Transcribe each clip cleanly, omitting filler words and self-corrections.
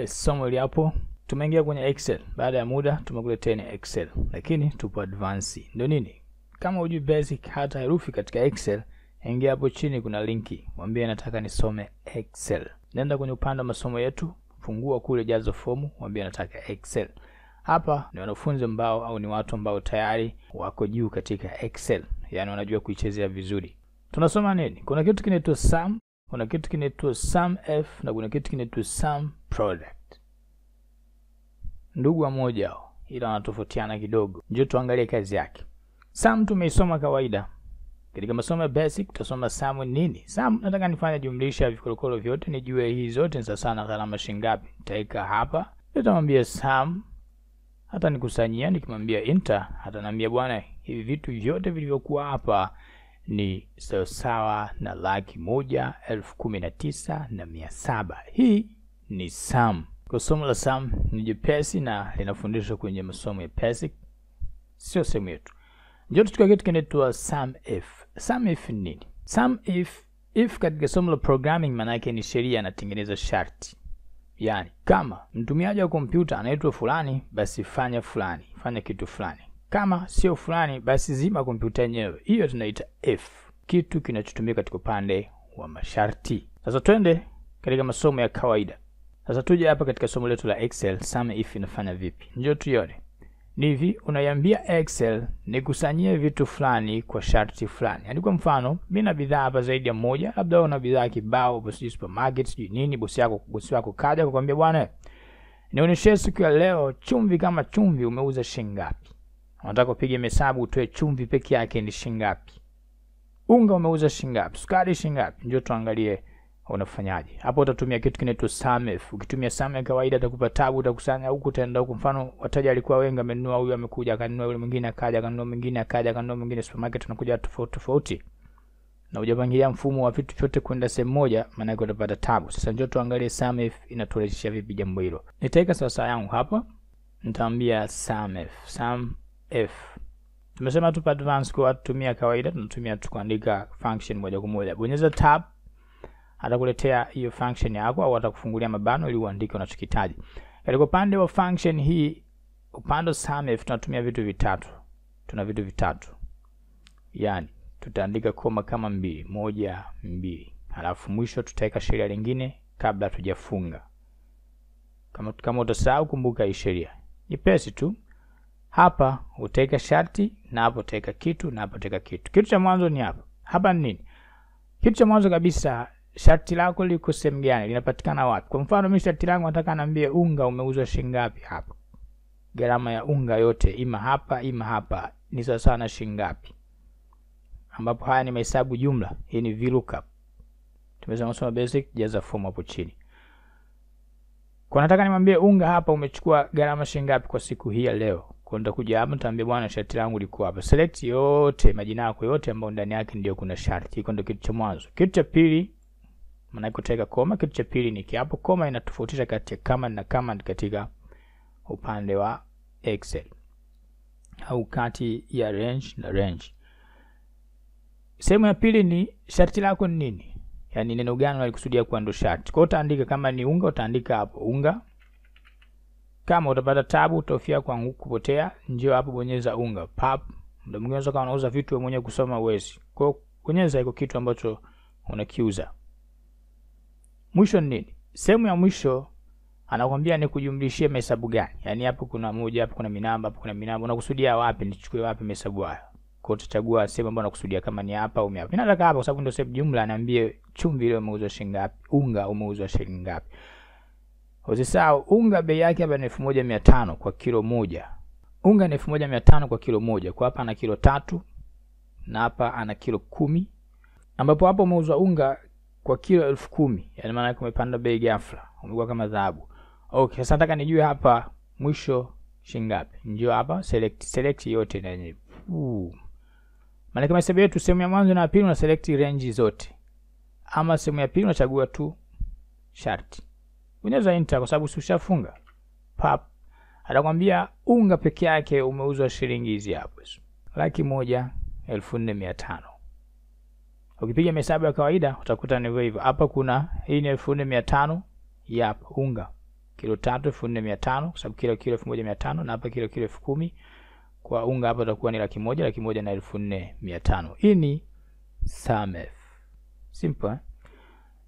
Yes, somo hili hapo. Tumeingia kwenye Excel. Baada ya muda tumekuletea ni Excel. Lakini tupo advance. Ndio nini? Kama hujui basic hata herufi katika Excel, ingia hapo chini kuna linki. Mwambie nataka nisome Excel. Nenda kwenye upande wa masomo yetu, fungua kule jaza fomu, mwambie nataka Excel. Hapa ni wanafunzi ambao au ni watu ambao tayari wako juu katika Excel. Yaani wanajua kuichezea vizuri. Tunasoma nini? Kuna kitu kinaitwa sum, kuna kitu kinaitwa sum f na kuna kitu kinaitwa sum product. Ndugu wa moja hao, ila wanatofautiana kidogo. Njoo tuangalie kazi yake. Sum tumeisoma kawaida. Katika masomo ya basic tutasoma sum nini? Sum nataka nifanye jumlisha vikorokoro vyote nijue hii zote ni sawa na gharama shilingi. Nitaika hapa, nitamwambia sum, hata nikusanyia nikimwambia enter, hata naambia bwana hivi vitu vyote vilivyokuwa hapa ni sawa na 1,19,700. Hii ni sum. Kwa somo la sum ni jepesi na linafundishwa kwenye masomo ya basic. Sio sehemu yetu. Njoo tuchukue kitu kinaitwa sum if. Sum if ni nini? Sum if katika somo la programming maana yake ni sheria inatengeneza sharti. Yaani kama mtumiaji wa kompyuta anaitwa fulani, basi fanya fulani, fanya kitu fulani. Kama sio fulani, basi zima kompyuta yenyewe. Hiyo tunaita if. Kitu kinachotumika katika upande wa masharti. Sasa twende katika masomo ya kawaida. Sasa tuje hapa katika somo letu la Excel, sum if inafanya vipi? Njoo tuione. Ni hivi, unaiambia Excel nikusanyie vitu fulani kwa sharti fulani. Yaani kwa mfano, mimi na bidhaa hapa zaidi ya moja, labda una bidhaa kibao, bosi supermarket, sijui nini, bosi wako kaja kukwambia bwana, nionyeshe siku ya leo chumvi kama chumvi umeuza shilingi ngapi? Unataka upige hesabu utoe chumvi peke yake ni shilingi ngapi? Unga umeuza shilingi ngapi? Sukari shilingi ngapi? Njoo tuangalie unafanyaje. Hapo utatumia kitu kinaitwa sum if. Ukitumia sum ya kawaida itakupa tabu, utakusanya huku utaenda huku. Mfano wateja walikuwa wengi, amenunua huyu amekuja akanunua, yule mwingine akaja akanunua, mwingine akaja akanunua, mwingine, supermarket tunakuja tofauti. Na hujapangilia mfumo wa vitu vyote kwenda sehemu moja, maana yake utapata tabu. Sasa njoo tuangalie sum if inaturahisishia vipi jambo hilo. Nitaweka sawa yangu hapa. Nitaambia sum if. Tumesema tupa advance kwa tumia kawaida, tunatumia tukuandika function moja kwa moja. Bonyeza tab, atakuletea hiyo function yako au atakufungulia mabano ili uandike unachokitaji. Katika upande wa function hii, upande wa sum if tunatumia vitu vitatu. Tuna vitu vitatu. Yaani tutaandika koma kama 2, 1, 2. Halafu mwisho tutaweka sheria lingine kabla tujafunga. Kama utasahau kumbuka hii sheria. Nyepesi tu. Hapa utaweka sharti na hapo utaweka kitu na hapo utaweka kitu. Kitu cha mwanzo ni hapa. Hapa ni nini? Kitu cha mwanzo kabisa, sharti lako liko sehemu gani? Linapatikana wapi? Kwa mfano mimi sharti langu nataka niambie unga umeuzwa shilingi ngapi hapa. Gharama ya unga yote ima hapa ni sawa na shilingi ngapi? Ambapo haya ni mahesabu jumla. Hii ni VLOOKUP. Tumesema somo basic, jaza form hapo chini. Kwa nataka nimwambie unga hapa umechukua gharama shilingi ngapi kwa siku hii ya leo. Kwa nitakuja hapa nitaambia bwana sharti langu liko hapa. Select yote majina yako yote ambayo ndani yake ndio kuna sharti. Hiko ndio kitu cha mwanzo. Kitu cha pili, maana iko tega koma. Kitu cha pili ni hapo koma inatofautisha kati ya command na command katika upande wa Excel. Au kati ya range na range. Sehemu ya pili ni sharti lako ni nini? Yaani neno gani unalikusudia kuwa ndo sharti. Kwa hiyo utaandika kama ni unga utaandika hapo unga. Kama utapata tabu utofia kwa kupotea, njoo hapo bonyeza unga. Pap. Ndio mwingine kama unauza vitu wewe mwenyewe kusoma uwezi. Kwa hiyo bonyeza iko kitu ambacho unakiuza. Mwisho ni nini? Sehemu ya mwisho anakuambia ni kujumlishia mahesabu gani. Yaani hapo kuna moja, hapo kuna minamba, hapo kuna minamba. Unakusudia wapi? Nichukue wapi mahesabu hayo? Kwa utachagua sehemu ambayo unakusudia kama ni hapa au hapa. Mimi nataka hapa kwa sababu ndio sehemu jumla, anaambie chumvi ile umeuzwa shilingi ngapi, unga umeuzwa shilingi ngapi. Usisahau unga bei yake hapa ni 1,500 kwa kilo moja. Unga ni 1,500 kwa kilo moja. Kwa hapa ana kilo 3 na hapa ana kilo 10. Ambapo hapo umeuzwa unga kwa kilo 10,000. Yaani maana yake umepanda bei ghafla. Umekuwa kama dhahabu. Okay, sasa nataka nijue hapa mwisho shilingi ngapi. Njoo hapa select yote na yenyewe. Maana kama hesabu yetu sehemu ya mwanzo na ya pili una select range zote. Ama sehemu ya pili unachagua tu sharti. Bonyeza enter kwa sababu ushafunga. Pap. Atakwambia unga peke yake umeuzwa shilingi hizi hapo. 1,04,500. Ukipiga hesabu ya kawaida utakuta ni hivyo. Hapa kuna hii ni 1,400 hapa unga. kilo 3 1400 kwa sababu kilo 1500 na hapa kilo 10,000. Kwa unga hapa itakuwa ni 1,100, 1,100 na 14,500. Hii ni sum F. Simple.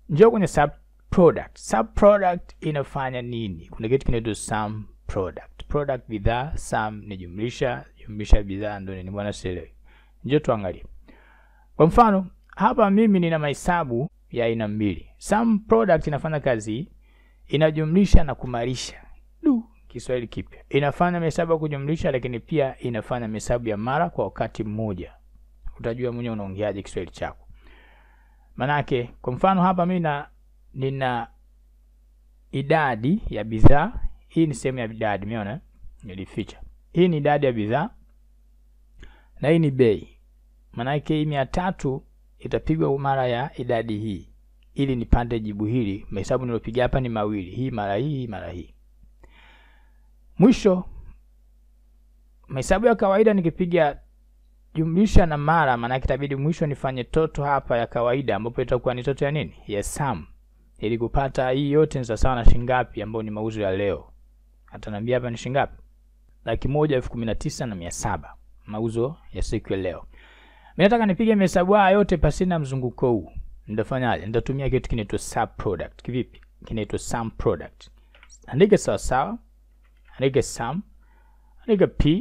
Njoo kwenye sub product. Sub product inafanya nini? Kuna kitu kinaitwa sum product. Product bidhaa, sum ni jumlisha, jumlisha bidhaa ndio ni bwana sielewi. Njoo tuangalie. Kwa mfano, hapa mimi nina mahesabu ya aina mbili. Sum product inafanya kazi, inajumlisha na kumarisha. Kiswahili kipya. Inafanya mahesabu ya kujumlisha lakini pia inafanya mahesabu ya mara kwa wakati mmoja. Utajua mwenyewe unaongeaje Kiswahili chako. Manake kwa mfano hapa mimi nina idadi ya bidhaa. Hii ni sehemu ya idadi, umeona? Nilificha. Hii ni idadi ya bidhaa na hii ni bei. Manake hii 300 itapigwa mara ya idadi hii ili nipande jibu hili. Mahesabu nilopiga hapa ni mawili. Hii mara hii, hii mara hii. Mwisho mahesabu ya kawaida nikipiga jumlisha na mara, maana itabidi mwisho nifanye toto hapa ya kawaida ambapo itakuwa ni toto ya nini? Ya sum. Ili kupata hii yote ni sawa na shilingi ngapi ambayo ni mauzo ya leo. Ataniambia hapa ni shilingi ngapi? 1,19,700 mauzo ya siku ya leo. Mimi nataka nipige mahesabu haya yote pasina mzunguko huu. Nitafanyaje? Nitatumia kitu kinaitwa sub product. Kivipi? Kinaitwa sum product. Andika sawa sawa. Andika sum, andika p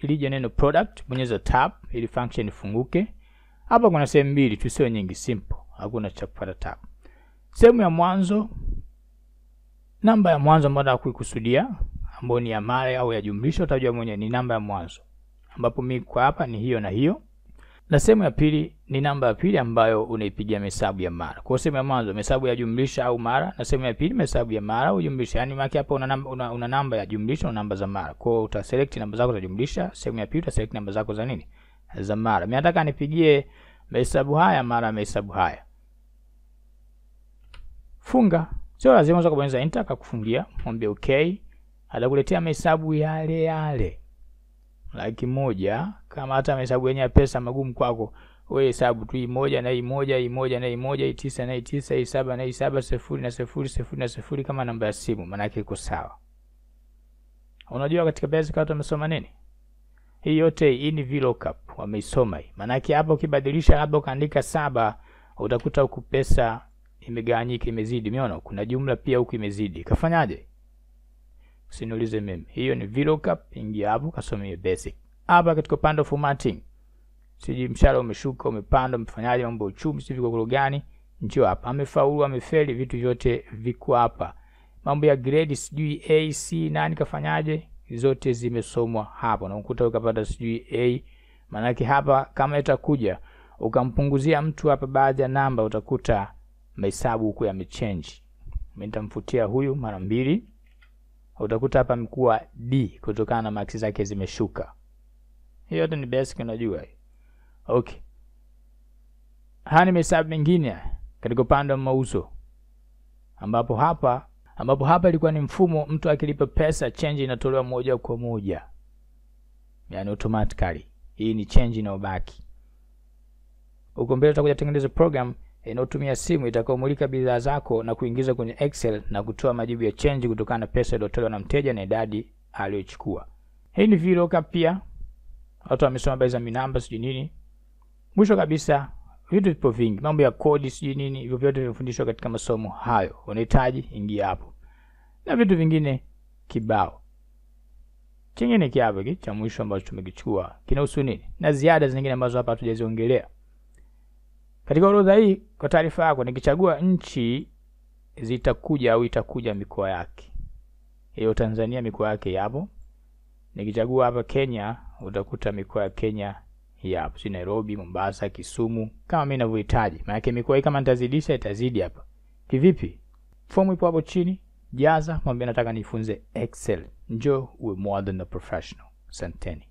ili neno product, bonyeza tab ili function ifunguke. Hapa kuna sehemu mbili, tusio nyingi, simple. Hakuna cha kupata tab. Sehemu ya mwanzo, namba ya mwanzo ambayo nataka kuikusudia, ambayo ni ya mara au ya jumlisha, utajua mwenyewe ni namba ya mwanzo. Ambapo mimi kwa hapa ni hiyo na hiyo. Na sehemu ya pili ni namba ya pili ambayo unaipigia mahesabu ya mara. Kwa sehemu ya mwanzo mahesabu ya jumlisha au mara, na sehemu ya pili mahesabu ya mara au jumlisha. Yaani maana hapa una namba ya jumlisha na namba za mara. Kwa hiyo utaselect namba zako za jumlisha, sehemu ya pili utaselect namba zako za nini? Za mara. Mimi nataka nipigie mahesabu haya mara mahesabu haya. Funga. Sio lazima unaweza kubonyeza enter akakufungia, mwambie okay. Atakuletea mahesabu yale yale. 1,000,000 kama hata mahesabu yenye pesa magumu kwako, wewe hesabu tu hii moja na hii moja, hii moja na hii moja, hii 9 na hii 9, hii 7 na hii 7, 0 na 0, 0 na 0 kama namba ya simu, maana yake iko sawa. Unajua katika basic watu wamesoma nini? Hii yote hii ni VLOOKUP, wameisoma hii. Maana yake hapo ukibadilisha labda ukaandika 7, utakuta huku pesa imegawanyika, imezidi, umeona? Kuna jumla pia huku imezidi. Kafanyaje? Usiniulize mimi. Hiyo ni VLOOKUP, ingia hapo kasomee basic. Hapa katika upande wa formatting. Siji mshahara umeshuka, umepanda, umefanyaje, mambo uchumi, sivyo kwa gani? Njoo hapa. Amefaulu, amefeli, vitu vyote viko hapa. Mambo ya grade sijui A, C, nani kafanyaje? Zote zimesomwa hapa. Na ukuta ukapata sijui A. Maana yake hapa kama itakuja ukampunguzia mtu hapa baadhi ya namba, utakuta mahesabu huko yamechange. Mimi nitamfutia huyu mara 2. Utakuta hapa mkua D kutokana na marks zake zimeshuka. Hiyo yote ni basic unajua. Okay. Haya ni mahesabu mengine katika upande wa mauzo. Ambapo hapa ilikuwa ni mfumo mtu akilipa pesa change inatolewa moja kwa moja. Yaani automatically. Hii ni change inayobaki. Huko mbele tutakuja kutengeneza program inayotumia simu itakaomulika bidhaa zako na kuingiza kwenye Excel na kutoa majibu ya change kutokana na pesa iliyotolewa na mteja na idadi aliyochukua. Hii ni VLOOKUP pia. Watu wamesoma baadhi ya minamba sijui nini. Mwisho kabisa vitu vipo vingi. Mambo ya kodi sijui nini, hivyo vyote vimefundishwa katika masomo hayo. Unahitaji ingia hapo. Na vitu vingine kibao. Kingine kiapo hiki cha mwisho ambacho tumekichukua kinahusu nini? Na ziada zingine ambazo hapa hatujaziongelea. Katika orodha hii kwa taarifa yako nikichagua nchi zitakuja au itakuja mikoa yake. Hiyo Tanzania mikoa yake yapo. Nikichagua hapa Kenya utakuta mikoa ya Kenya hapo. Si Nairobi, Mombasa, Kisumu kama mimi ninavyohitaji. Maana yake mikoa hii kama nitazidisha itazidi hapa. Kivipi? Fomu ipo hapo chini. Jaza, mwambie nataka nifunze Excel. Njoo uwe more than a professional. Asanteni.